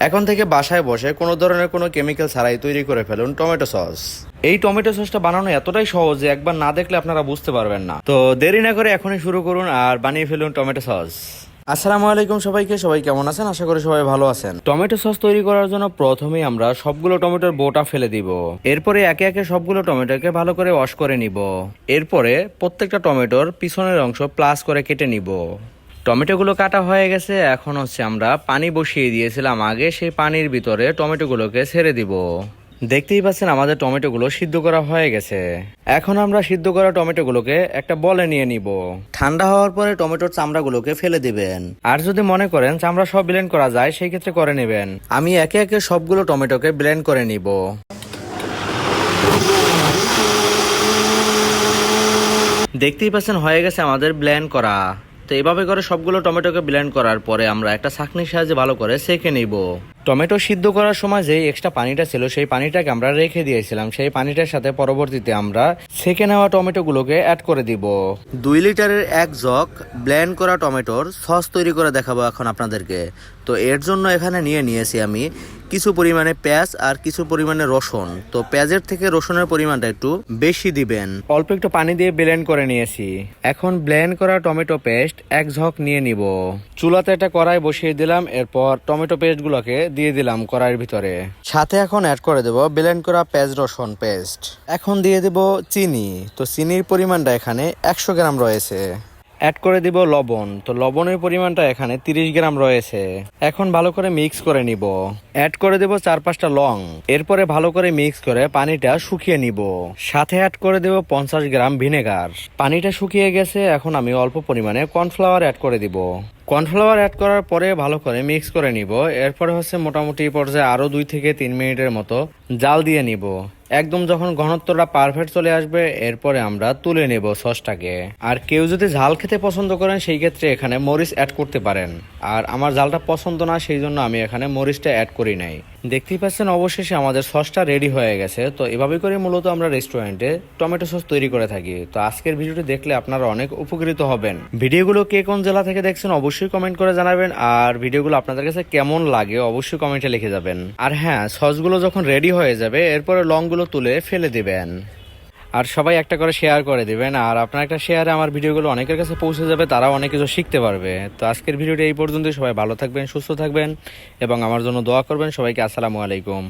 এখন থেকে বাসায় বসে কোনো ধরনের কোনো কেমিক্যাল ছাড়াই তৈরি করে ফেলুন টমেটো সস। এই টমেটো সসটা বানানো এতটাই সহজ যে একবার না দেখলে আপনারা বুঝতে পারবেন না। তো দেরি না করে এখনই শুরু করুন আর বানিয়ে ফেলুন টমেটো সস। আসসালামু আলাইকুম সবাইকে, সবাই কেমন আছেন? আশা করি সবাই ভালো আছেন। টমেটো সস তৈরি করার জন্য প্রথমেই আমরা সবগুলো টমেটোর বোটা ফেলে দিব। এরপরে একে একে সবগুলো টমেটোকে ভালো করে ওয়াশ করে নিব। এরপরে প্রত্যেকটা টমেটোর পিছনের অংশ প্লাস করে কেটে নিব। টমেটোগুলো কাটা হয়ে গেছে। এখন আমরা পানি বসিয়ে দিয়েছিলাম আগে, সেই পানির ভিতরে টমেটোগুলোকে ছেড়ে দিব। দেখতেই পাচ্ছেন আমাদের টমেটোগুলো সিদ্ধ করা হয়ে গেছে। এখন আমরা সিদ্ধ করা টমেটোগুলোকে একটা বলে নিয়ে নিব। ঠান্ডা হওয়ার পরে টমেটোর চামড়াগুলোকে ফেলে দিবেন। আর যদি মনে করেন চামড়া সব ব্লেন্ড করা যায় সেই ক্ষেত্রে করে নেবেন। আমি একে একে সবগুলো টমেটোকে ব্লেন্ড করে নিব। দেখতেই পাচ্ছেন হয়ে গেছে আমাদের ব্লেন্ড করা। তো এভাবে করে সবগুলো টমেটোকে ব্লেন্ড করার পরে আমরা একটা ছাঁকনির সাহায্যে ভালো করে সেঁকে নিব। টমেটো সিদ্ধ করার সময় যে এক্সট্রা পানিটা ছিল সেই পানিটাকে আমরা রেখে দিয়েছিলাম। সেই পানিটার সাথে পরবর্তীতে আমরা সেঁকে নেওয়া টমেটোগুলোকে অ্যাড করে দিব। 2 লিটারের এক জগ ব্লেন্ড করা টমেটোর সস তৈরি করে দেখাবো এখন আপনাদেরকে। তো এর জন্য এখানে নিয়েছি আমি কিছু পরিমাণে পেঁয়াজ আর কিছু পরিমাণে রসুন। তো পেঁয়াজের থেকে রসুনের পরিমাণটা একটু বেশি দিবেন। অল্প একটু পানি দিয়ে ব্লেন্ড করে নিয়েছি। এখন ব্লেন্ড করা টমেটো পেস্ট এক ঝক নিয়ে নিব। চুলাতে একটা কড়াই বসিয়ে দিলাম। এরপর টমেটো পেস্টগুলোকে দিয়ে দিলাম কড়াইয়ের ভিতরে। সাথে এখন অ্যাড করে দেব ব্লেন্ড করা পেঁয়াজ রসুন পেস্ট। এখন দিয়ে দেব চিনি। তো চিনির পরিমাণটা এখানে 100 গ্রাম রয়েছে। অ্যাড করে দিব লবণ। তো লবণের পরিমাণটা এখানে 30 গ্রাম রয়েছে। এখন ভালো করে মিক্স করে নিব। অ্যাড করে দেব 4-5টা লং। এরপরে ভালো করে মিক্স করে পানিটা শুকিয়ে নিব। সাথে অ্যাড করে দেব 50 গ্রাম ভিনেগার। পানিটা শুকিয়ে গেছে। এখন আমি অল্প পরিমাণে কর্নফ্লাওয়ার অ্যাড করে দিব। কর্নফ্লাওয়ার অ্যাড করার পরে ভালো করে মিক্স করে নিব। এরপরে মোটামুটি পর্যায়ে আরো 2 থেকে 3 মিনিটের মতো জাল দিয়ে নিব। একদম যখন ঘনত্বটা পারফেক্ট চলে আসবে এরপরে আমরা তুলে নেব সসটাকে। আর কেউ যদি ঝাল খেতে পছন্দ করেন সেই ক্ষেত্রে এখানে মরিচ অ্যাড করতে পারেন। আর আমার ঝালটা পছন্দ না, সেই জন্য আমি এখানে মরিচটা অ্যাড করি নাই। দেখতেই পাচ্ছেন অবশেষে আমাদের সসটা রেডি হয়ে গেছে। তো এভাবে করে মূলত আমরা রেস্টুরেন্টে টমেটো সস তৈরি করে থাকি। তো আজকের ভিডিওটি দেখলে আপনারা অনেক উপকৃত হবেন। ভিডিওগুলো কে কোন জেলা থেকে দেখছেন অবশ্যই কমেন্ট করে জানাবেন। আর ভিডিওগুলো আপনাদের কাছে কেমন লাগে অবশ্যই কমেন্টে লিখে যাবেন। আর হ্যাঁ, সসগুলো যখন রেডি হয়ে যাবে এরপরে লংগুলো তুলে ফেলে দিবেন। আর সবাই একটা করে শেয়ার করে দিবেন। আর আপনার একটা শেয়ারে আমার ভিডিওগুলো অনেকের কাছে পৌঁছে যাবে, তারাও অনেক কিছু শিখতে পারবে। তো আজকের ভিডিওটি এই পর্যন্তই। সবাই ভালো থাকবেন, সুস্থ থাকবেন এবং আমার জন্য দোয়া করবেন। সবাইকে আসসালামু আলাইকুম।